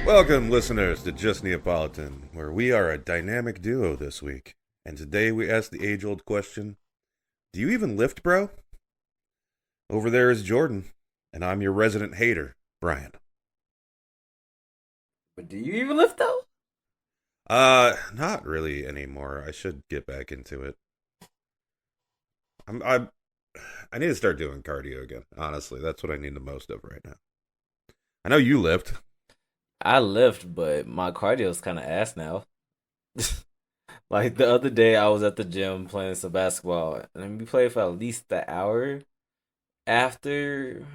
Welcome, listeners, to Just Neapolitan, where we are a dynamic duo this week. And today we ask the age-old question, do you even lift, bro? Over there is Jordan, and I'm your resident hater, Brian. But do you even lift though? Not really anymore. I should get back into it. I I need to start doing cardio again. Honestly, that's what I need the most of right now. I know you lift. I lift, but my cardio's kind of ass now. Like the other day, I was at the gym playing some basketball, and we played for at least the hour after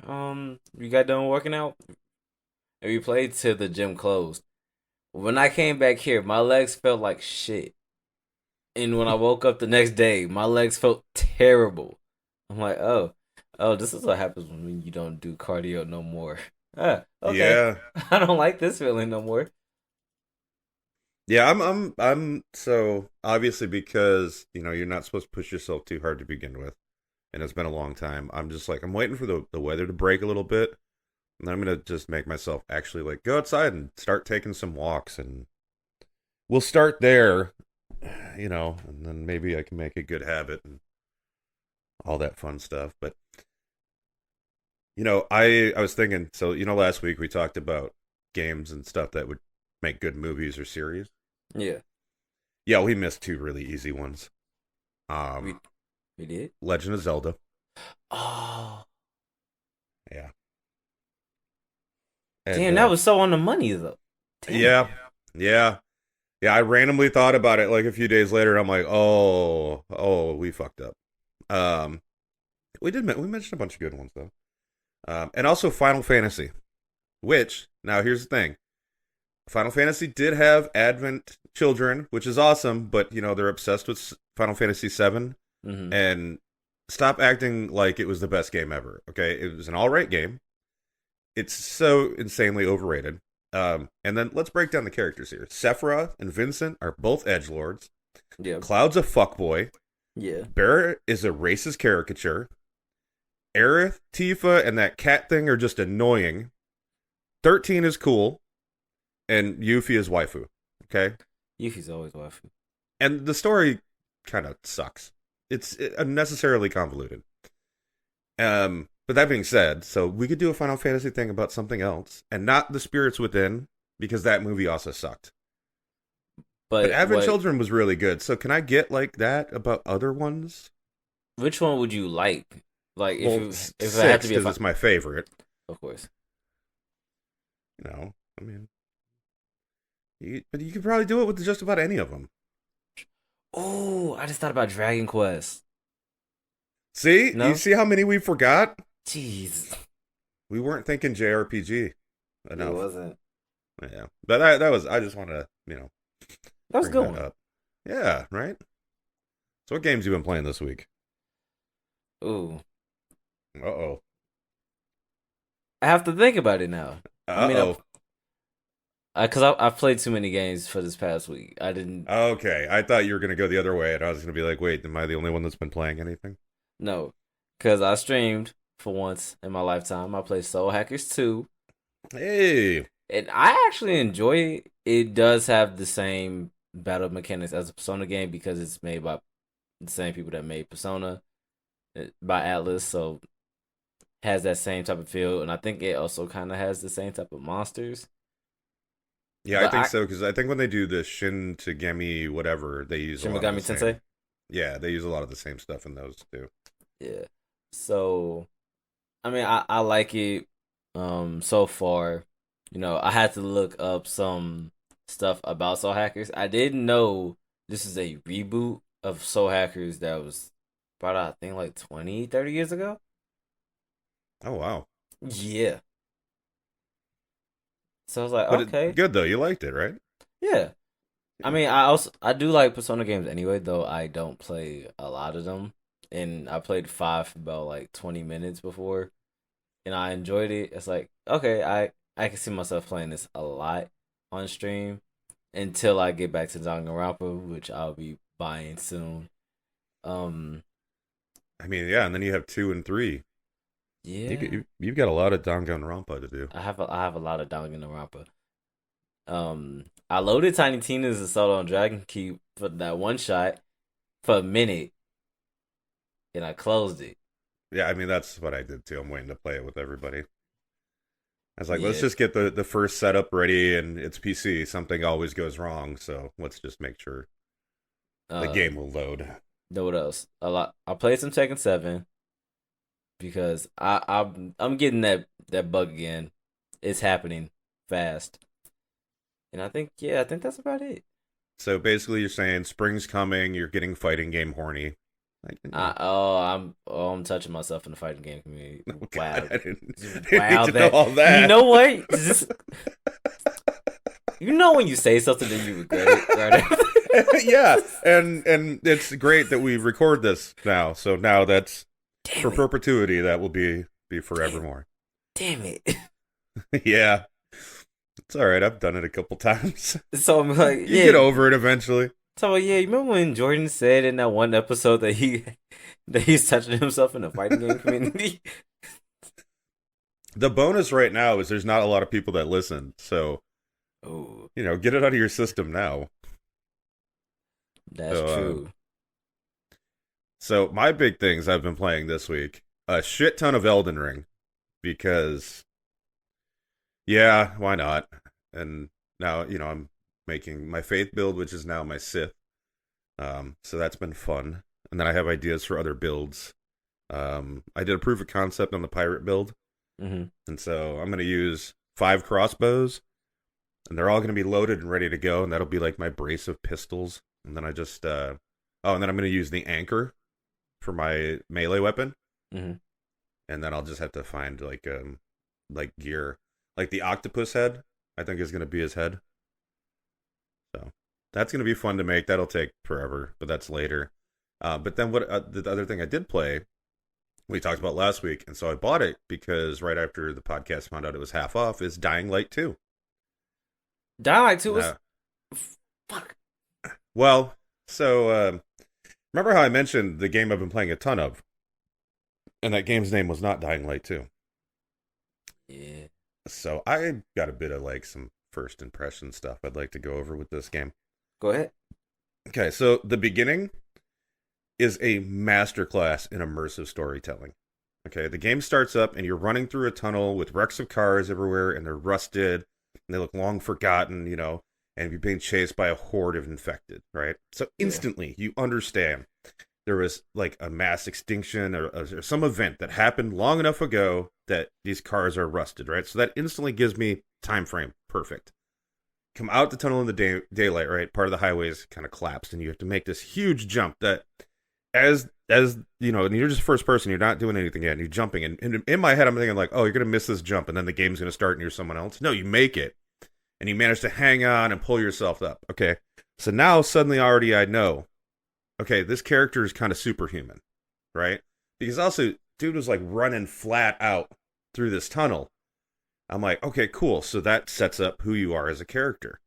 we got done working out, and we played till the gym closed. When I came back here, my legs felt like shit, and when I woke up the next day, my legs felt terrible. I'm like, oh, this is what happens when you don't do cardio no more. Okay. Yeah. I don't like this feeling no more. Yeah, I'm so obviously because, you're not supposed to push yourself too hard to begin with. And it's been a long time. I'm just like I'm waiting for the weather to break a little bit. And I'm gonna just make myself actually like go outside and start taking some walks and we'll start there, and then maybe I can make a good habit and all that fun stuff. But I was thinking, so last week we talked about games and stuff that would make good movies or series. Yeah, Yeah, we missed two really easy ones. we we did. Legend of Zelda. Oh, Yeah. And damn, that was so on the money though. Damn. yeah, yeah, yeah. I randomly thought about it like a few days later. I'm like, oh, we fucked up. Um, we mentioned a bunch of good ones though. And also Final Fantasy, which now here's the thing. Final Fantasy did have Advent children, which is awesome, but they're obsessed with Final Fantasy VII, Mm-hmm. and stop acting like it was the best game ever. Okay, it was an all right game. It's so insanely overrated. And then let's break down the characters here. Sephiroth and Vincent are both edge lords. Yeah, Cloud's a fuckboy. yeah. Barrett is a racist caricature. Aerith, Tifa, and that cat thing are just annoying. 13 is cool. And Yuffie is waifu. Okay? Yuffie's always waifu. And the story kind of sucks. It's unnecessarily convoluted. But that being said, so we could do a Final Fantasy thing about something else, and not the Spirits Within, because that movie also sucked. But But Advent what? Children was really good. So can I get like that about other ones? Which one would you like? Like Well, if it had six to be a because it's my favorite. of course. I mean, but you could probably do it with just about any of them. Oh, I just thought about Dragon Quest. See, you No, see how many we forgot? jeez, We weren't thinking JRPG it enough. wasn't. Yeah, but that was. I just want to That was a bring good that one. up. Yeah, right. So what games you been playing this week? Ooh, Uh oh. I have to think about it now. I Uh mean, oh. cause I've played too many games for this past week. I didn't Okay, I thought you were gonna go the other way, and I was gonna be like, wait, am I the only one that's been playing anything? know, cause I streamed for once in my lifetime. I played Soul Hackers 2, Hey. and I actually enjoy it. It does have the same battle mechanics as a Persona game because it's made by the same people that made Persona by Atlas, so has that same type of feel, and I think it also kind of has the same type of monsters. Yeah, I But think I so because I think when they do the Shin Tagami whatever, they use a Shin lot of the Megami same. Tensei, Yeah, they use a lot of the same stuff in those too. yeah. So I mean, I like it. So far, I had to look up some stuff about Soul Hackers. I didn't know this is a reboot of Soul Hackers that was brought out, I think, like 20, 30 years ago. Oh wow. Yeah. So I was like, But okay, good though. You liked it, right? yeah. I Yeah. mean, I do like Persona games anyway, though I don't play a lot of them. And I played five for about like 20 minutes before, and I enjoyed it. It's like, okay, I can see myself playing this a lot on stream until I get back to Danganronpa, which I'll be buying soon. Um, I mean, yeah, and then you have two and three. yeah, You've got a lot of Danganronpa to do. I have a lot of Danganronpa. I loaded Tiny Tina's Assault on Dragon Keep for that one shot for a minute, and I closed it. Yeah, I mean that's what I did too. I'm waiting to play it with everybody. I was like, let's Yeah. just get the first setup ready, and it's PC. Something always goes wrong, so let's just make sure the Uh, game will load. know what else? A lot. I played some Tekken 7 because I'm getting that bug again. It's happening fast, and I think that's about it. So basically, you're saying spring's coming. You're getting fighting game horny. Like, I'm touching myself in the fighting game community. oh god, Wow, I didn't need wow. to know That all you that. know what? You know when you say something then you regret it right after. Yeah, and it's great that we record this now. So now that's for Damn it! perpetuity. That will be Damn, forevermore. damn it! Yeah, it's all right. I've done it a couple times. So I'm like, You yeah. get over it eventually. So yeah, you remember when Jordan said in that one episode that he's touching himself in the fighting game community? The bonus right now is there's not a lot of people that listen. So, Oh, get it out of your system now. that's So, true. so my big things I've been playing this week, a shit ton of Elden Ring because, yeah, why not? And now, I'm making my Faith build, which is now my Sith. So that's been fun. And then I have ideas for other builds. I did a proof of concept on the pirate build, Hmm. and so I'm going to use 5 crossbows, and they're all going to be loaded and ready to go, and that'll be like my brace of pistols. And then and then I'm going to use the anchor for my melee weapon, Hmm. and then I'll just have to find like gear, like the octopus head. I think is going to be his head. So that's going to be fun to make. That'll take forever, but that's later. But then the other thing I did play, we talked about last week, and so I bought it because right after the podcast found out it was half off, is Dying Light 2. Dying Light 2 was Now, fuck. well, so remember how I mentioned the game I've been playing a ton of, and that game's name was not Dying Light 2. Yeah. So I got a bit of like some first impression stuff I'd like to go over with this game. Go ahead. Okay, so the beginning is a masterclass in immersive storytelling. Okay, the game starts up and you're running through a tunnel with wrecks of cars everywhere and they're rusted and they look long forgotten, and you're being chased by a horde of infected, right? So Yeah. instantly you understand there was like a mass extinction or some event that happened long enough ago that these cars are rusted, right? So that instantly gives me time frame perfect. Come out the tunnel in the daylight, right? Part of the highway is kind of collapsed and you have to make this huge jump that as and you're just first person, you're not doing anything yet, and you're jumping. And in my head, I'm thinking like, oh, you're gonna miss this jump, and then the game's gonna start, and you're someone else. No, you make it, and you manage to hang on and pull yourself up. Okay, so now suddenly already I know, okay, this character is kind of superhuman, right? Because also, dude was like running flat out through this tunnel. I'm like, okay, cool. So that sets up who you are as a character.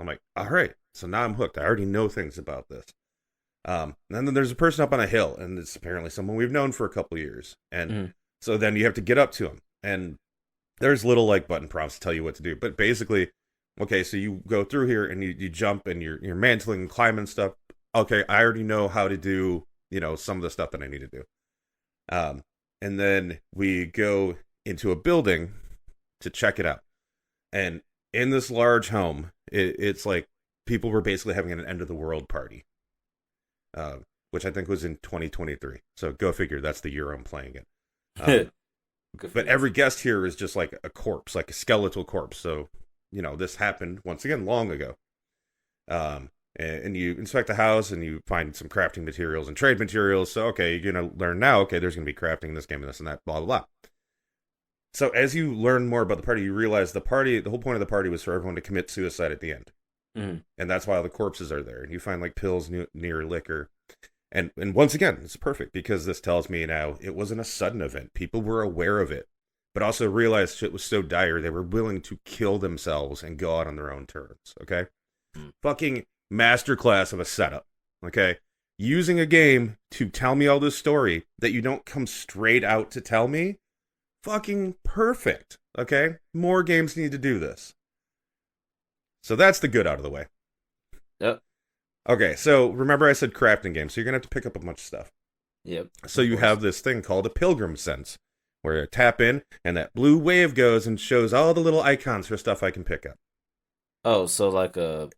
I'm like, all right. So now I'm hooked. I already know things about this. And then there's a person up on a hill, and it's apparently someone we've known for a couple years. And Hmm. so then you have to get up to him, and there's little like button prompts to tell you what to do. But basically, okay, so you go through here and you jump and you're mantling and climbing stuff. Okay, I already know how to do some of the stuff that I need to do. And then we go into a building to check it out, and in this large home, it's like people were basically having an end of the world party, uh, which I think was in 2023. So go figure. That's the year I'm playing it. Um, Good for but you. every guest here is just like a corpse, like a skeletal corpse. So this happened once again long ago. And you inspect the house and you find some crafting materials and trade materials. So okay, you're gonna learn now. Okay, there's gonna be crafting in this game and this and that. Blah blah blah. So as you learn more about the party, you realize the whole point of the party was for everyone to commit suicide at the end, Hmm. and that's why all the corpses are there. And you find like pills near liquor. And once again, it's perfect because this tells me now it wasn't a sudden event. People were aware of it, but also realized shit was so dire they were willing to kill themselves and go out on their own terms. Okay, fucking masterclass of a setup. Okay, using a game to tell me all this story that you don't come straight out to tell me. Fucking perfect. Okay, more games need to do this. So that's the good out of the way. Yep. Okay, so remember I said crafting game, so you're gonna have to pick up a bunch of stuff. Yep. So Of you course. have this thing called a pilgrim sense, where you tap in and that blue wave goes and shows all the little icons for stuff I can pick up. Oh, so like a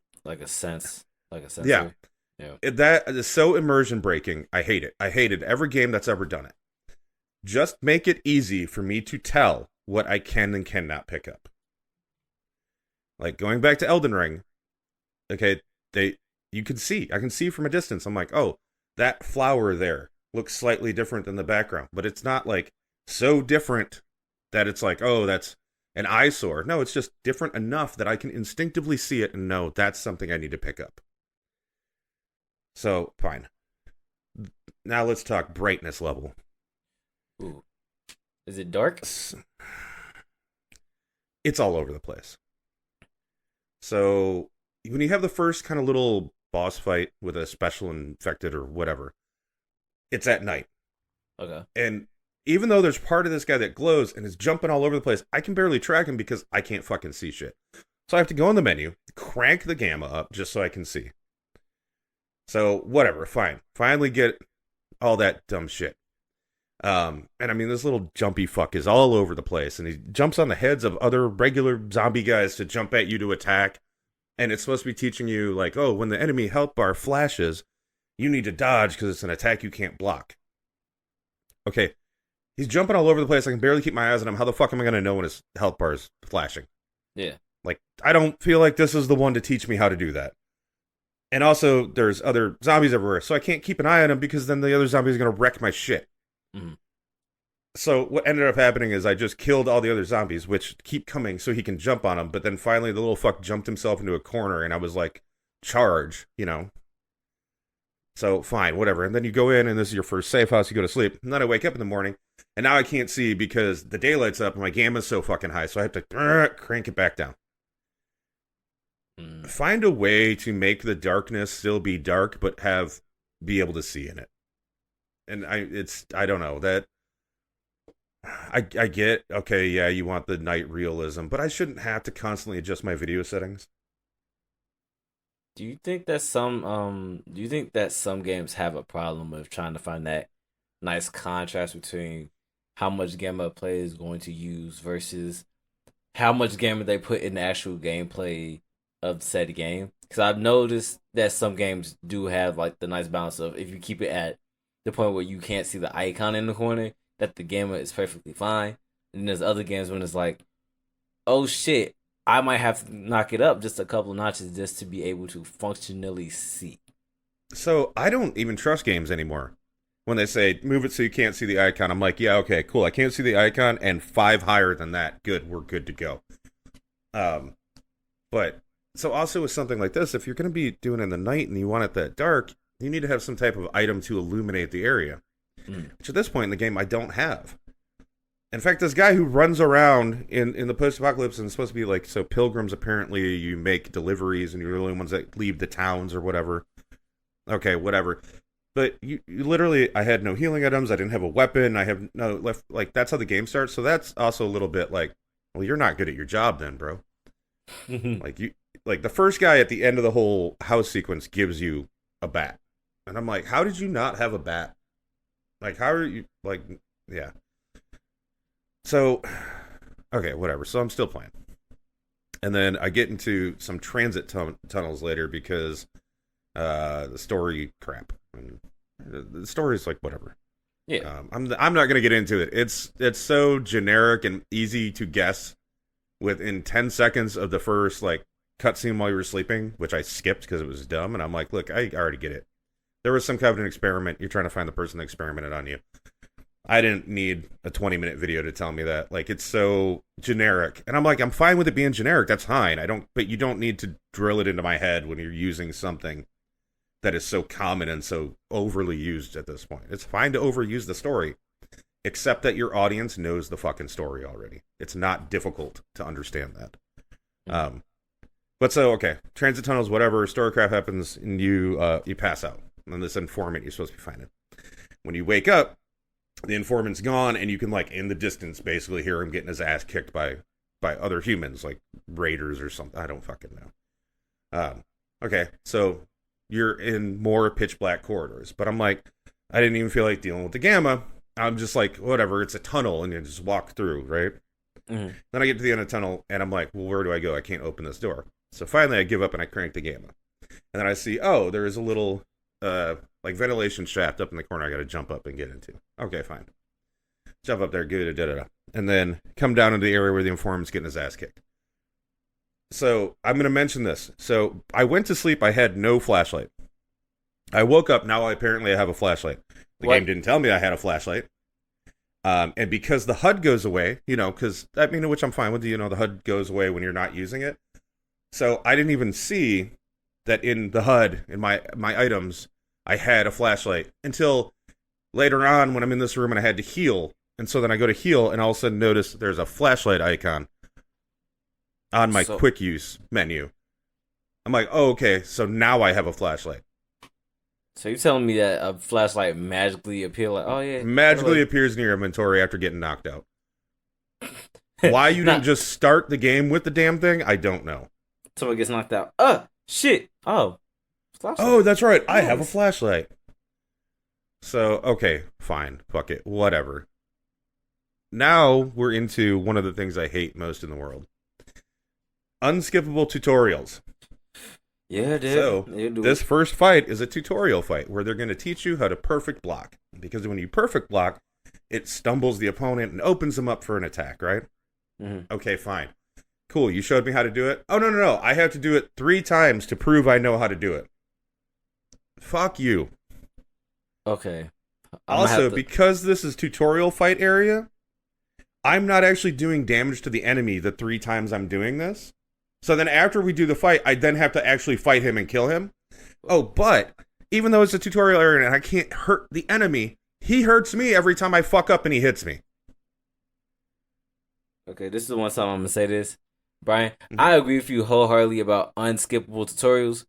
sense, like a Yeah, sensor. Yeah. that is so immersion breaking. I hate it. I hated every game that's ever done it. Just make it easy for me to tell what I can and cannot pick up. Like going back to Elden Ring, okay, you can see. I can see from a distance. I'm like, oh, that flower there looks slightly different than the background, but it's not like so different that it's like, oh, that's an eyesore. No, it's just different enough that I can instinctively see it and know that's something I need to pick up. So, fine. Now let's talk brightness level. Ooh. Is it dark? It's all over the place. So, when you have the first kind of little boss fight with a special infected or whatever, it's at night. Okay. And even though there's part of this guy that glows and is jumping all over the place, I can barely track him because I can't fucking see shit. So I have to go in the menu, crank the gamma up just so I can see. So whatever, fine. Finally get all that dumb shit. And I mean, this little jumpy fuck is all over the place, and he jumps on the heads of other regular zombie guys to jump at you to attack. And it's supposed to be teaching you, like, oh, when the enemy health bar flashes, you need to dodge because it's an attack you can't block. Okay, he's jumping all over the place. I can barely keep my eyes on him. How the fuck am I going to know when his health bar is flashing? Yeah. Like, I don't feel like this is the one to teach me how to do that. And also, there's other zombies everywhere, so I can't keep an eye on him because then the other zombies are going to wreck my shit. Mhm. So what ended up happening is I just killed all the other zombies, which keep coming so he can jump on them. But then finally the little fuck jumped himself into a corner, and I was like, charge, you know. So fine, whatever. And then you go in, and this is your first safe house. You go to sleep, and then I wake up in the morning, and now I can't see because the daylight's up, and my gamma's so fucking high, so I have to crank it back down. Mm. Find a way to make the darkness still be dark, but be able to see in it. And I don't know that. I get, okay, yeah, you want the night realism, but I shouldn't have to constantly adjust my video settings. Do you think that some games have a problem with trying to find that nice contrast between how much gamma a player is going to use versus how much gamma they put in the actual gameplay of said game? Because I've noticed that some games do have like the nice balance of if you keep it at the point where you can't see the icon in the corner, that the gamma is perfectly fine. And there's other games when it's like, oh shit, I might have to knock it up just a couple of notches just to be able to functionally see. So I don't even trust games anymore. When they say move it so you can't see the icon, I'm like, yeah, okay, cool. I can't see the icon, and 5 higher than that. Good, we're good to go. But so also with something like this, if you're going to be doing it in the night and you want it that dark, you need to have some type of item to illuminate the area. Which at this point in the game, I don't have. In fact, this guy who runs around in the post-apocalypse and is supposed to be like, so pilgrims, apparently you make deliveries and you're the only ones that leave the towns or whatever. Okay, whatever. But you literally, I had no healing items. I didn't have a weapon. I have no left. Like, that's how the game starts. So that's also a little bit like, well, you're not good at your job then, bro. Like, the first guy at the end of the whole house sequence gives you a bat. And I'm like, how did you not have a bat? Like, how are you, like, yeah. So, okay, whatever. So I'm still playing. And then I get into some transit tunnels later because the story crap. And the story is like, whatever. Yeah. I'm not going to get into it. It's so generic and easy to guess within 10 seconds of the first, like, cutscene while you were sleeping, which I skipped because it was dumb. And I'm like, look, I already get it. There was some kind of an experiment. You're trying to find the person that experimented on you. I didn't need a 20-minute video to tell me that. Like, it's so generic. And I'm like, I'm fine with it being generic. That's fine. But you don't need to drill it into my head when you're using something that is so common and so overly used at this point. It's fine to overuse the story, except that your audience knows the fucking story already. It's not difficult to understand that. But so, okay, transit tunnels, whatever, storycraft happens, and you pass out. And this informant you're supposed to be finding. When you wake up, the informant's gone, and you can, like, in the distance, basically hear him getting his ass kicked by other humans, like raiders or something. I don't fucking know. Okay, so you're in more pitch black corridors, but I'm like, I didn't even feel like dealing with the gamma. I'm just like, whatever, it's a tunnel, and you just walk through, right? Mm-hmm. Then I get to the end of the tunnel, and I'm like, well, where do I go? I can't open this door. So finally, I give up and I crank the gamma, and then I see, oh, there is a little like ventilation shaft up in the corner. I got to jump up and get into. Okay, fine. Jump up there, good, da da da, and then come down into the area where the informant's getting his ass kicked. So I'm going to mention this. So I went to sleep. I had no flashlight. I woke up. Now apparently I have a flashlight. The What? game didn't tell me I had a flashlight. And because the HUD goes away, because I mean, which I'm fine with, the HUD goes away when you're not using it. So I didn't even see that in the HUD, in my items, I had a flashlight until later on when I'm in this room and I had to heal. And so then I go to heal and all of a sudden notice there's a flashlight icon on my So, quick use menu. I'm like, oh, okay, so now I have a flashlight. so you telling me that a flashlight magically appear like, oh yeah, Magically like, appears in your inventory after getting knocked out. Why you nah, didn't just start the game with the damn thing, I don't know. someone gets knocked out. Shit. Oh, flashlight. Oh, that's right, I Nice. have a flashlight. So, okay, fine, fuck it, whatever. Now we're into one of the things I hate most in the world. Unskippable tutorials. Yeah, dude. So, Yeah, dude. this first fight is a tutorial fight where they're going to teach you how to perfect block. Because when you perfect block, it stumbles the opponent and opens them up for an attack, right? Mm-hmm. Okay, fine. Cool, you showed me how to do it? Oh, no. I have to do it 3 times to prove I know how to do it. Fuck you. Okay. Also, because this is tutorial fight area, I'm not actually doing damage to the enemy the 3 times I'm doing this. So then after we do the fight, I then have to actually fight him and kill him. Oh, but even though it's a tutorial area and I can't hurt the enemy, he hurts me every time I fuck up and he hits me. Okay, this is the one time I'm gonna say this, Brian. Mhm. I agree with you wholeheartedly about unskippable tutorials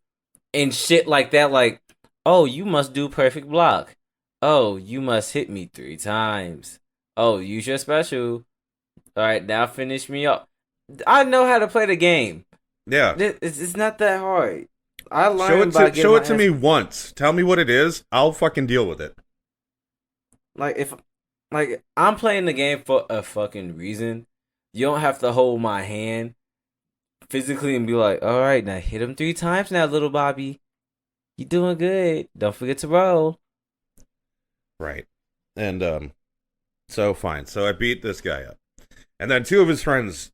and shit like that. Like, oh, you must do perfect block. Oh, you must hit me 3 times. Oh, use your special. All right, now finish me up. I know how to play the game. Yeah. It's not that hard. I learned Show it by to, getting show my it to ass- me once. Tell me what it is. I'll fucking deal with it. Like if like I'm playing the game for a fucking reason. You don't have to hold my hand physically and be like, all right, now hit him 3 times now, little Bobby. You doing good. Don't forget to roll. Right. And so fine. So I beat this guy up. And then 2 of his friends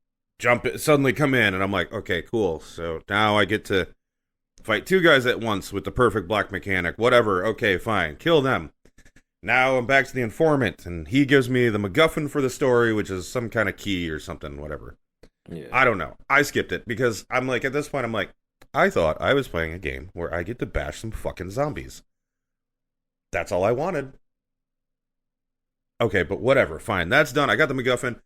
suddenly come in and I'm like, okay, cool. So now I get to fight 2 guys at once with the perfect block mechanic. Whatever. Okay, fine. Kill them. Now I'm back to the informant and he gives me the MacGuffin for the story, which is some kind of key or something, whatever. Yeah. I don't know. I skipped it because I'm like, at this point, I'm like, I thought I was playing a game where I get to bash some fucking zombies. That's all I wanted. Okay, but whatever. Fine. That's done. I got the MacGuffin.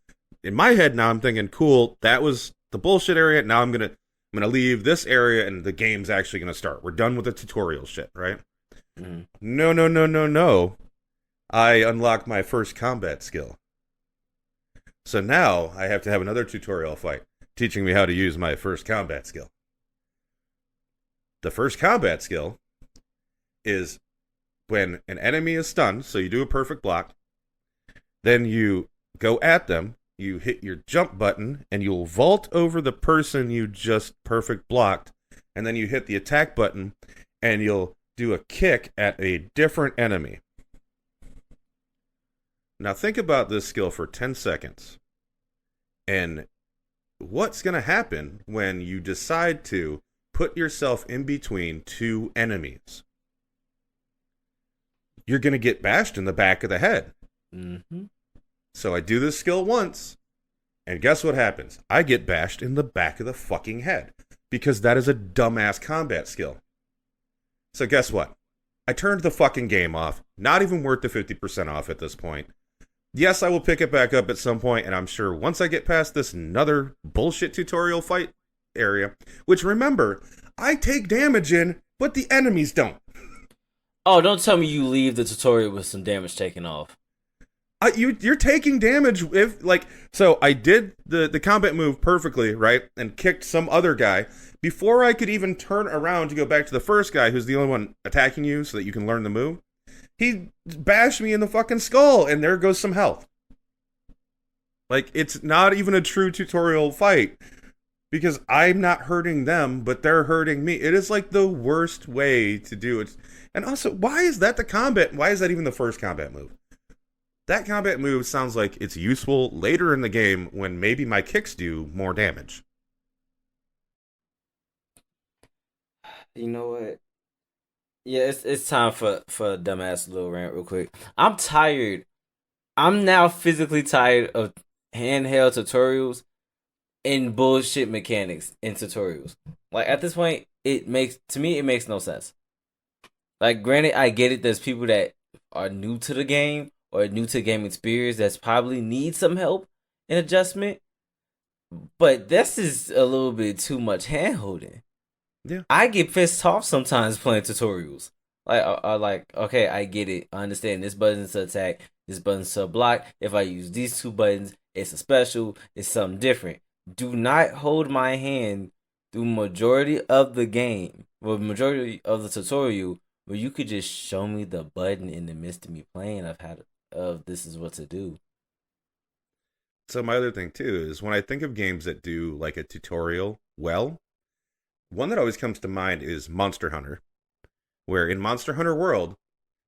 In my head now, I'm thinking, cool, that was the bullshit area. Now I'm gonna leave this area and the game's actually gonna start. We're done with the tutorial shit, right? Mm-hmm. No. I unlocked my first combat skill. So now I have to have another tutorial fight teaching me how to use my first combat skill. The first combat skill is when an enemy is stunned, so you do a perfect block, then you go at them, you hit your jump button, and you'll vault over the person you just perfect blocked, and then you hit the attack button, and you'll do a kick at a different enemy. Now think about this skill for 10 seconds. And what's going to happen when you decide to put yourself in between 2 enemies? You're going to get bashed in the back of the head. Mm-hmm. So I do this skill once, and guess what happens? I get bashed in the back of the fucking head. Because that is a dumbass combat skill. So guess what? I turned the fucking game off. Not even worth the 50% off at this point. Yes, I will pick it back up at some point, and I'm sure once I get past this another bullshit tutorial fight area, which remember, I take damage in, but the enemies don't. Oh, don't tell me you leave the tutorial with some damage taken off. You're taking damage if like so I did the combat move perfectly, right? And kicked some other guy before I could even turn around to go back to the first guy who's the only one attacking you so that you can learn the move. He bashed me in the fucking skull and there goes some health. Like it's not even a true tutorial fight because I'm not hurting them, but they're hurting me. It is like the worst way to do it. And also, why is that the combat? Why is that even the first combat move? That combat move sounds like it's useful later in the game when maybe my kicks do more damage. You know what? Yeah, it's time for a dumbass little rant real quick. I'm tired. I'm now physically tired of handheld tutorials and bullshit mechanics in tutorials. Like at this point, it makes no sense. Like granted, I get it. There's people that are new to the game or new to game experience that's probably need some help and adjustment. But this is a little bit too much hand holding. Yeah. I get pissed off sometimes playing tutorials. Like, okay, I get it. I understand this button's to attack, this button's to block. If I use these two buttons, it's a special, it's something different. Do not hold my hand through majority of the game, or majority of the tutorial, where you could just show me the button in the midst of me playing of this is what to do. So my other thing too is when I think of games that do like a tutorial well, one that always comes to mind is Monster Hunter, where in Monster Hunter World,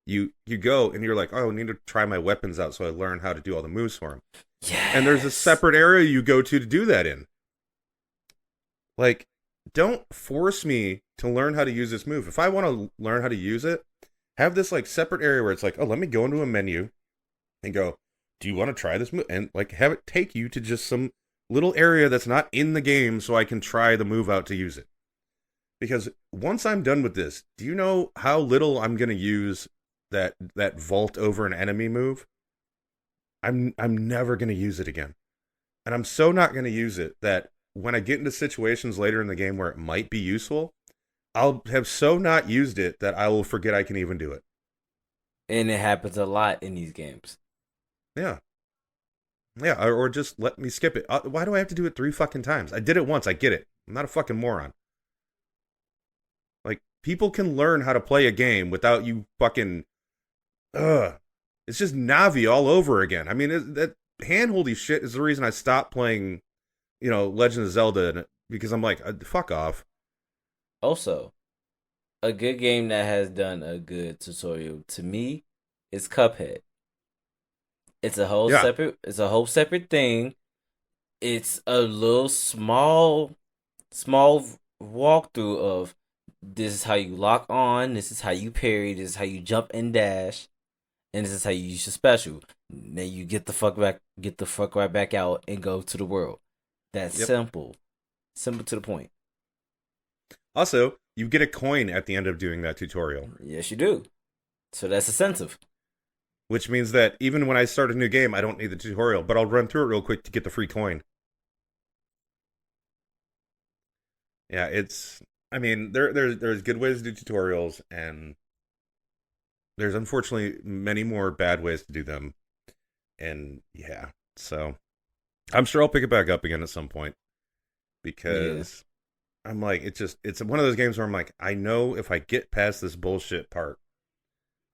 you go and you're like, oh, I need to try my weapons out so I learn how to do all the moves for them. And there's a Yes. separate area you go to do that in. Like, don't force me to learn how to use this move. If I want to learn how to use it, have this like separate area where it's like, oh, let me go into a menu and go, do you want to try this move? And like have it take you to just some little area that's not in the game so I can try the move out to use it. Because once I'm done with this, do you know how little I'm gonna use that vault over an enemy move? I'm never gonna use it again. And I'm so not gonna use it that when I get into situations later in the game where it might be useful, I'll have so not used it that I will forget I can even do it. And it happens a lot in these games. Yeah. Yeah, or just let me skip it. Why do I have to do it 3 fucking times? I did it once. I get it. I'm not a fucking moron. Like people can learn how to play a game without you fucking. Ugh. It's just Navi all over again. I mean, that handholdy shit is the reason I stopped playing, Legend of Zelda because I'm like, fuck off. Also, a good game that has done a good tutorial to me is Cuphead. Yeah. It's a whole separate thing. It's a little small walkthrough of this is how you lock on, this is how you parry, this is how you jump and dash, and this is how you use your special. Then you get the fuck right back out and go to the world. That's Yep. simple. Simple to the point. Also, you get a coin at the end of doing that tutorial, Yes, you do. So that's incentive. which means that even when I start a new game, I don't need the tutorial, but I'll run through it real quick to get the free coin. Yeah, it's. I mean, there's good ways to do tutorials, and there's unfortunately many more bad ways to do them. And yeah, so I'm sure I'll pick it back up again at some point Yeah. because I'm like, it's one of those games where I'm like, I know if I get past this bullshit part,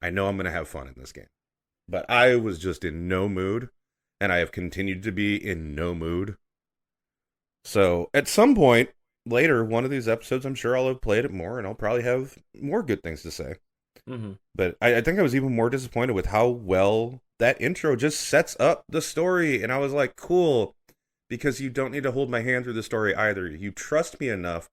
I know I'm gonna have fun in this game. But I was just in no mood, and I have continued to be in no mood. So at some point later, one of these episodes, I'm sure I'll have played it more, and I'll probably have more good things to say. Mm-hmm. But I think I was even more disappointed with how well that intro just sets up the story. And I was like, cool, because you don't need to hold my hand through the story either. You trust me enough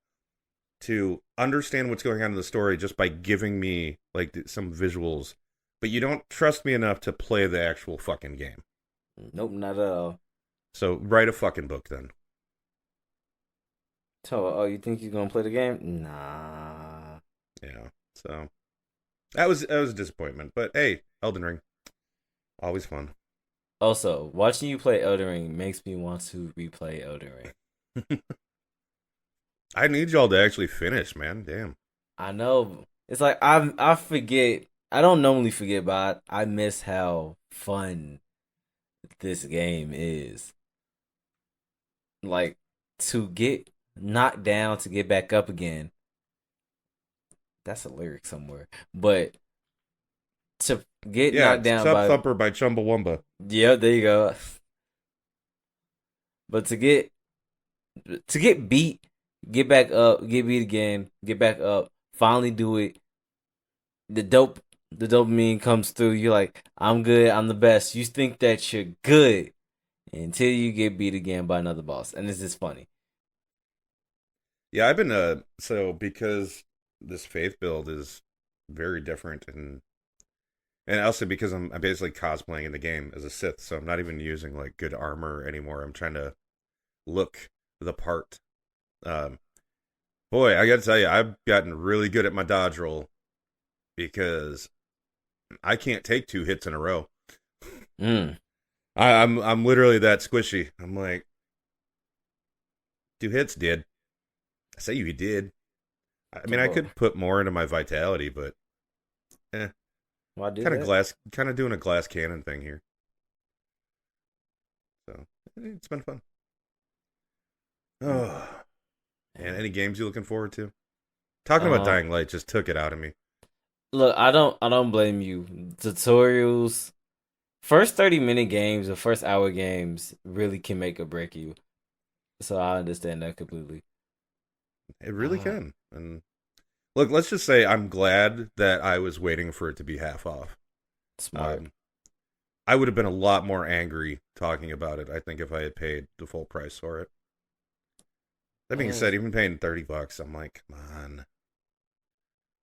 to understand what's going on in the story just by giving me like some visuals. But you don't trust me enough to play the actual fucking game. Nope, not at all. So write a fucking book then. So, oh, you think you're gonna play the game? Nah. Yeah. So that was a disappointment. But hey, Elden Ring, always fun. Also, watching you play Elden Ring makes me want to replay Elden Ring. I need y'all to actually finish, man. Damn. I know it's like I forget. I don't normally forget, but I miss how fun this game is. Like, to get knocked down to get back up again. That's a lyric somewhere. But to get Yeah, knocked it's down Tub by, Thumper by Chumbawamba. yeah, there you go. But to get beat, get back up, get beat again, get back up, finally do it. The dopamine comes through. You're like, I'm good, I'm the best. You think that you're good until you get beat again by another boss, and it's just funny. Yeah, I've been so because this faith build is very different and also because I'm basically cosplaying in the game as a Sith, so I'm not even using like good armor anymore. I'm trying to look the part. Um, Boy, I got to tell you, I've gotten really good at my dodge roll because I can't take two hits in a row. Mm. I'm literally that squishy. I'm like 2 hits did. I say you did. I mean, I could put more into my vitality, but eh, Why do that? kind of doing a glass cannon thing here. So it's been fun. Oh, and any games you looking forward to? Talking about Uh, Dying Light just took it out of me. Look, I don't blame you. Tutorials, first 30-minute games or first hour games really can make or break you. So I understand that completely. It really Uh, can. And look, let's just say I'm glad that I was waiting for it to be half off. Smart. Um, I would have been a lot more angry talking about it, I think, if I had paid the full price for it. That being Uh, said, even paying $30, I'm like, come on.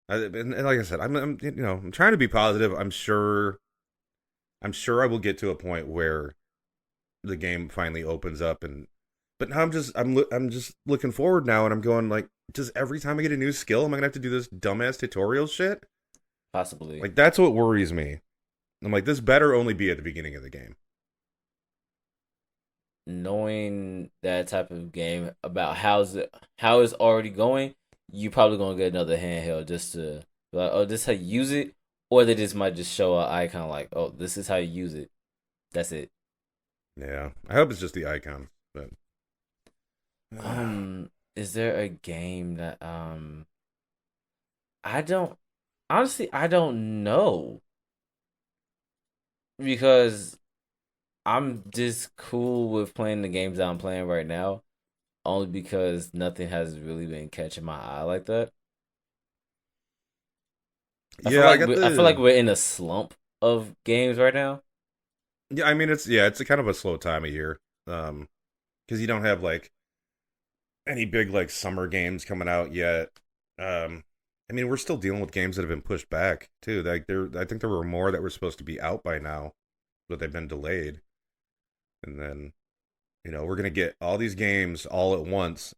And like I said, I'm trying to be positive. I'm sure I will get to a point where the game finally opens up, and but now I'm just looking forward now, and I'm going like, just every time I get a new skill, am I gonna have to do this dumbass tutorial shit? Possibly. Like that's what worries me. I'm like, this better only be at the beginning of the game. Knowing that type of game about how it's already going, you probably gonna get another handheld just to be like, oh, this is how you use it, or they just might just show an icon like, oh, this is how you use it. That's it. Yeah, I hope it's just the icon, but Is there a game that I don't honestly I don't know because I'm just cool with playing the games that I'm playing right now, only because nothing has really been catching my eye like that. yeah, I got I feel like the we're in a slump of games right now. yeah. I mean, it's a kind of a slow time of year, because you don't have like any big like summer games coming out yet. I mean, we're still dealing with games that have been pushed back too. I think there were more that were supposed to be out by now, but they've been delayed. And then, we're gonna get all these games all at once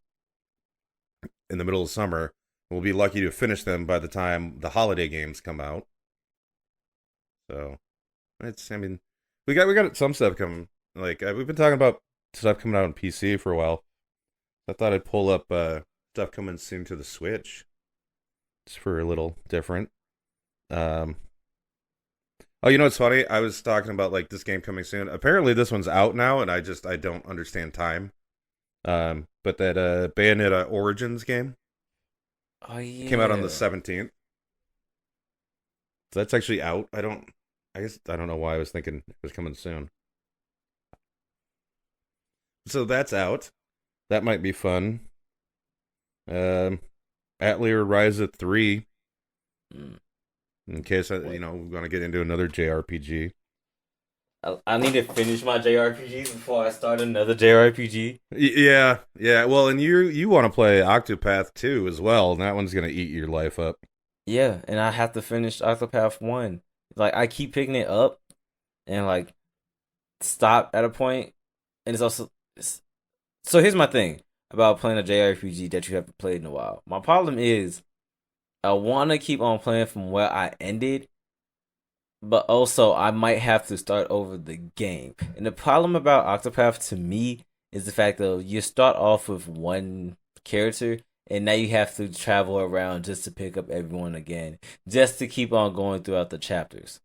in the middle of summer. We'll be lucky to finish them by the time the holiday games come out. So I mean, we got some stuff coming. Like we've been talking about stuff coming out on PC for a while. I thought I'd pull up stuff coming soon to the Switch. Just for a little different. Um, oh, you know what's funny? I was talking about like this game coming soon. Apparently, this one's out now, and I don't understand time. But that Bayonetta Origins game Oh came out on the yeah. 17th. So that's actually out. I guess I don't know why I was thinking it was coming soon. So that's out. That might be fun. Um, Atelier Ryza 3 Mm. in case Wait. we want to get into another JRPG. I need to finish my JRPGs before I start another JRPG. Yeah, yeah. Well, and you want to play Octopath 2 as well, and that one's gonna eat your life up. Yeah, and I have to finish Octopath 1. Like I keep picking it up and like stop at a point, and it's also so here's my thing about playing a JRPG that you haven't played in a while. My problem is I want to keep on playing from where I ended, but also I might have to start over the game. And the problem about Octopath to me is the fact that you start off with one character and now you have to travel around just to pick up everyone again, just to keep on going throughout the chapters.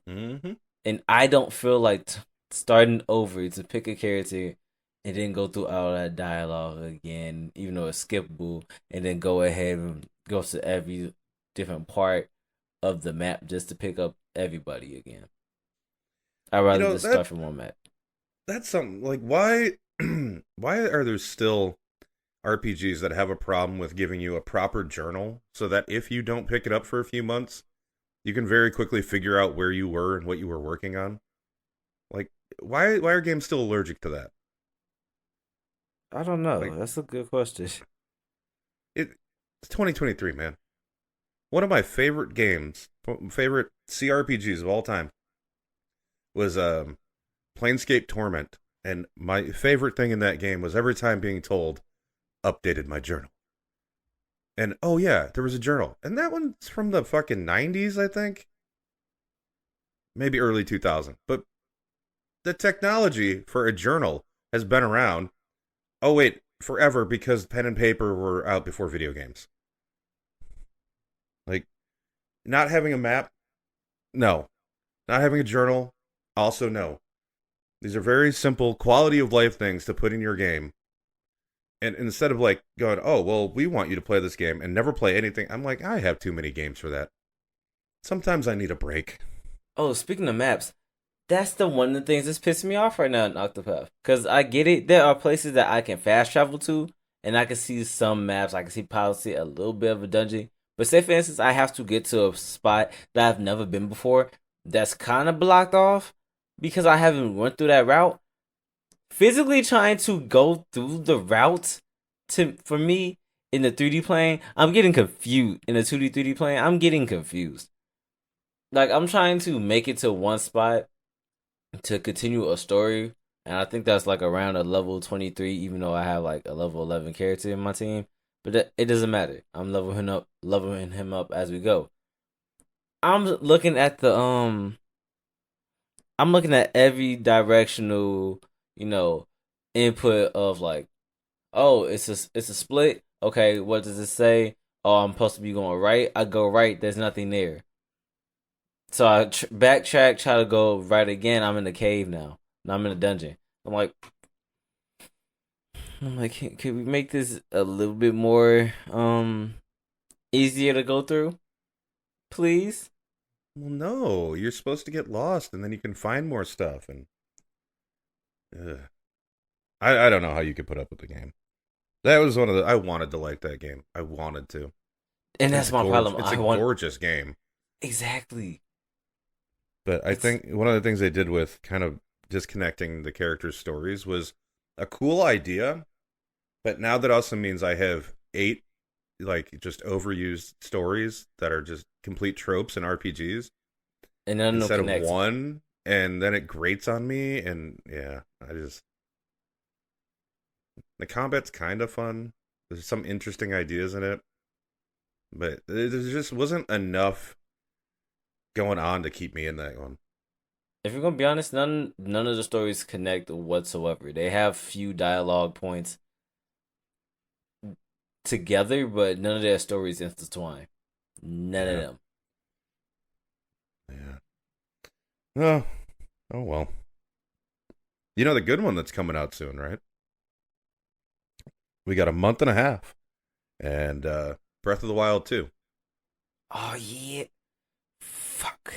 Mm-hmm. And I don't feel like starting over to pick a character and then go through all that dialogue again, even though it's skippable, and then go ahead and go to every different part of the map just to pick up everybody again. I'd You rather know just start from one map. that's something like why why are there still RPGs that have a problem with giving you a proper journal so that if you don't pick it up for a few months, you can very quickly figure out where you were and what you were working on? Like why are games still allergic to that? I don't know. Like That's a good question. it's 2023, man. One of my favorite games, favorite CRPGs of all time was Planescape Torment, and my favorite thing in that game was every time being told updated my journal. And oh yeah, there was a journal. And that one's from the fucking 90s, I think. Maybe early 2000. But the technology for a journal has been around. Oh wait, forever because pen and paper were out before video games. Like not having a map, no. Not having a journal, also no. These are very simple quality of life things to put in your game. And instead of like going, "Oh, well, we want you to play this game and never play anything." I'm like, "I have too many games for that. Sometimes I need a break." Oh, speaking of maps, that's the one of the things that's pissing me off right now in Octopath. Because I get it, there are places that I can fast travel to, and I can see some maps. I can see possibly a little bit of a dungeon. But say, for instance, I have to get to a spot that I've never been before that's kind of blocked off because I haven't went through that route. Physically trying to go through the route for me in the 3D plane, I'm getting confused. In the 2D 3D plane, I'm getting confused. Like I'm trying to make it to one spot to continue a story, and I think that's like around a level 23, even though I have like a level 11 character in my team. But it doesn't matter. I'm leveling him up as we go. I'm looking at the I'm looking at every directional, you know, input of like, oh, it's a split. Okay, what does it say? Oh, I'm supposed to be going right. I go right. There's nothing there. So I backtrack, try to go right again. I'm in the cave now. Now I'm in a dungeon. I'm like, can we make this a little bit more easier to go through, please? Well, no, you're supposed to get lost and then you can find more stuff. And ugh. I don't know how you could put up with the game. That was one of the I wanted to like that game. I wanted to. And It's that's a my problem. It's I a want gorgeous game. exactly. But I It's think one of the things they did with kind of disconnecting the characters' stories was a cool idea. But now that also means I have 8 like just overused stories that are just complete tropes in RPGs and then no instead of connect. one, and then it grates on me. And yeah, I just the combat's kind of fun. There's some interesting ideas in it, but there just wasn't enough going on to keep me in that one. If you're gonna be honest, none of the stories connect whatsoever. They have few dialogue points together, but none of their stories intertwine. None of Yeah, them. yeah. Oh, oh well. You know the good one that's coming out soon, right? We got a month and a half, and Breath of the Wild 2. Oh yeah. Fuck.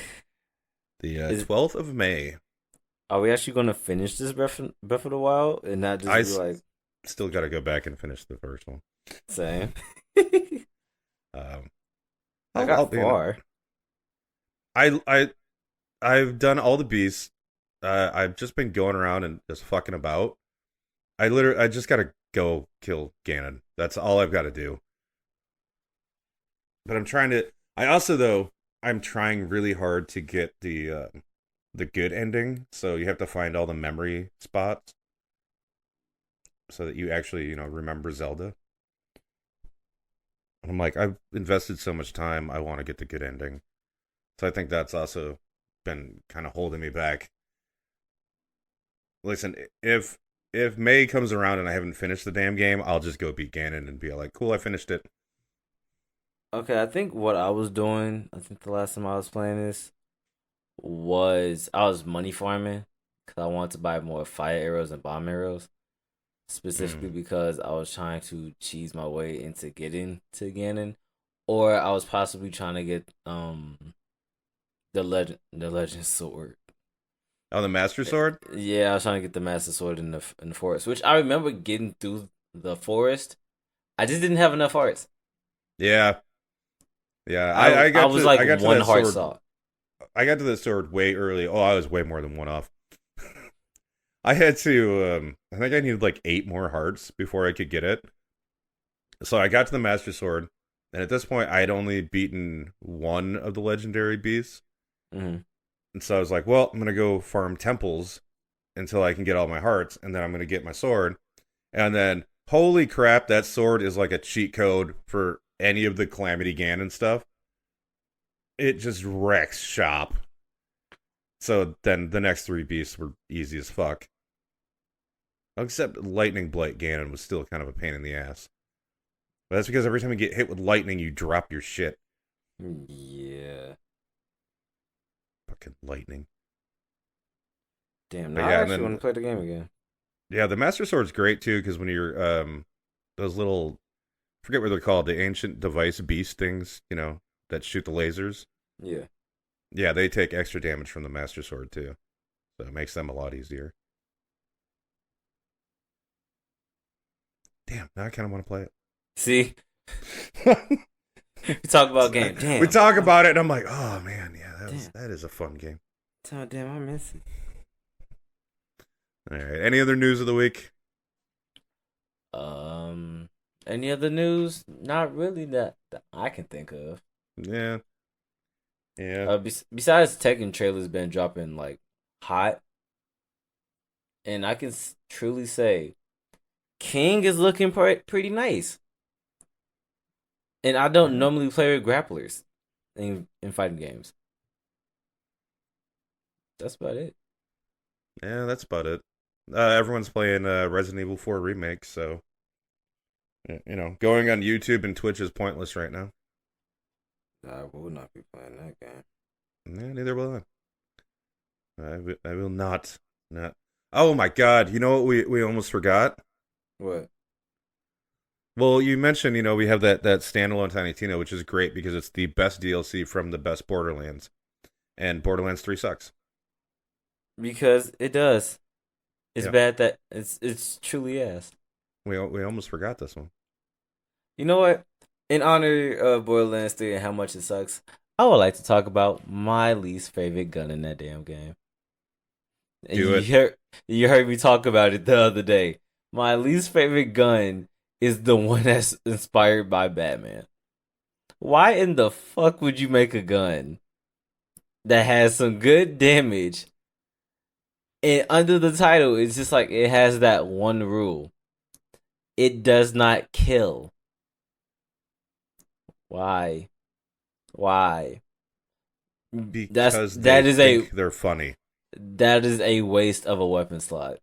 The Is 12th of May. are we actually gonna finish this Breath of the Wild and not just I be like still got to go back and finish the first one. saying? Um, I I'll got you know, far. I I've done all the beasts. I've just been going around and just fucking about. I just gotta go kill Ganon. That's all I've got to do. But I'm trying to. I also though I'm trying really hard to get the good ending. So you have to find all the memory spots so that you actually remember Zelda. And I'm like I've invested so much time. I want to get the good ending. So I think that's also been kind of holding me back. Listen, if May comes around and I haven't finished the damn game, I'll just go beat Ganon and be like, cool, I finished it. Okay, I think what I was doing, I think the last time I was playing this was I was money farming because I wanted to buy more fire arrows and bomb arrows, specifically Mm. because I was trying to cheese my way into getting to Ganon, or I was possibly trying to get the legend sword. Oh, the Master Sword. Yeah, I was trying to get the master sword in the forest, which I remember getting through the forest. I just didn't have enough hearts. Yeah, yeah. I I I got was to like I got to one that heart sword. salt. I got to the sword way early. Oh, I was way more than one off. I had to. I think I needed like 8 more hearts before I could get it. So I got to the Master Sword, and at this point, I had only beaten one of the legendary beasts. Hmm. And so I was like, well, I'm gonna go farm temples until I can get all my hearts, and then I'm gonna get my sword. And then, holy crap, that sword is like a cheat code for any of the Calamity Ganon stuff. It just wrecks shop. So then the next 3 beasts were easy as fuck. Except Lightning Blight Ganon was still kind of a pain in the ass. But that's because every time you get hit with lightning, you drop your shit. Yeah. Fucking lightning. Damn. But Now I yeah, and actually want then to play the game again. yeah, the Master Sword's great too because when you're those little, I forget what they're called, the ancient device beast things, that shoot the lasers. Yeah. Yeah, they take extra damage from the Master Sword too, so it makes them a lot easier. Damn, now I kind of want to play See, it. we talk about game. We Damn. talk about it, and I'm like, oh man, yeah, Damn. that is a fun game. Damn. I miss it. All right, any other news of the week? Um. Any other news? Not really that I can think of. Yeah, yeah. Besides Tekken trailers been dropping like hot, and I can truly say King is looking pretty nice. And I don't Yeah. normally play with grapplers in fighting games. That's about it. Yeah, that's about it. Everyone's playing Resident Evil 4 remake, so going on YouTube and Twitch is pointless right now. I will not be playing that game. Yeah, neither will I. I will not. Not. Oh my God! You know what we almost forgot? What? Well, you mentioned we have that standalone Tiny Tina, which is great because it's the best DLC from the best Borderlands, and Borderlands 3 sucks. Because it does. It's Yeah, bad that it's truly ass. we almost forgot this one. You know what? In honor of Borderlands 3 and how much it sucks, I would like to talk about my least favorite gun in that damn game. And Do it. you heard me talk about it the other day. My least favorite gun is the one that's inspired by Batman. Why in the fuck would you make a gun that has some good damage and under the title it's just like it has that one rule. It does not kill. Why? Why? Because they That is think they're funny. a waste of a weapon slot.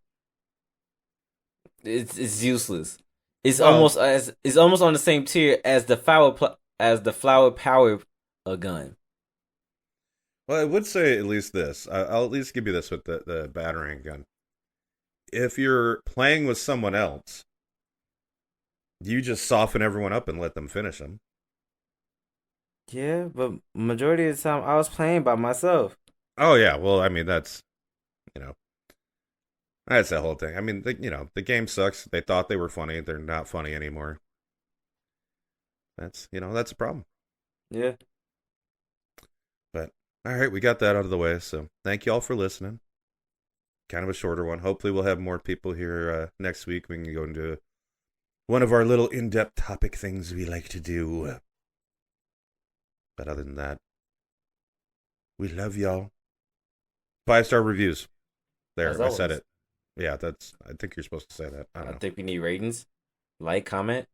It's useless. Well, It's almost on the same tier as the flower power a gun. well, I would say at least this. I'll at least give you this with the battering gun. If you're playing with someone else, you just soften everyone up and let them finish them. Yeah, but majority of the time I was playing by myself. Oh yeah, well, I mean you know that's the whole thing. I mean, the game sucks. They thought they were funny. They're not funny anymore. That's a problem. Yeah. But all right, we got that out of the way. So thank you all for listening. Kind of a shorter one. Hopefully, we'll have more people here next week. We can go into one of our little in-depth topic things we like to do. But other than that, we love y'all. 5-star reviews. There, As I said always. it. Yeah, I think you're supposed to say that. I don't I know. think we need ratings, like, comment.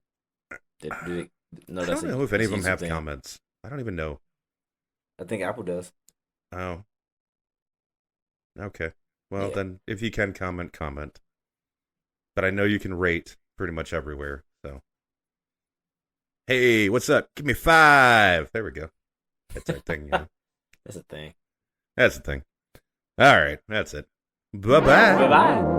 No, I that's don't know if any of them that's a have thing. comments. I don't even know. I think Apple does. Oh, okay. Well, Yeah. then, if you can comment, comment. But I know you can rate pretty much everywhere. So, hey, what's up? Give me 5. There we go. That's our thing. That's a thing. That's the thing. All right, that's it. Bye Bye bye. bye.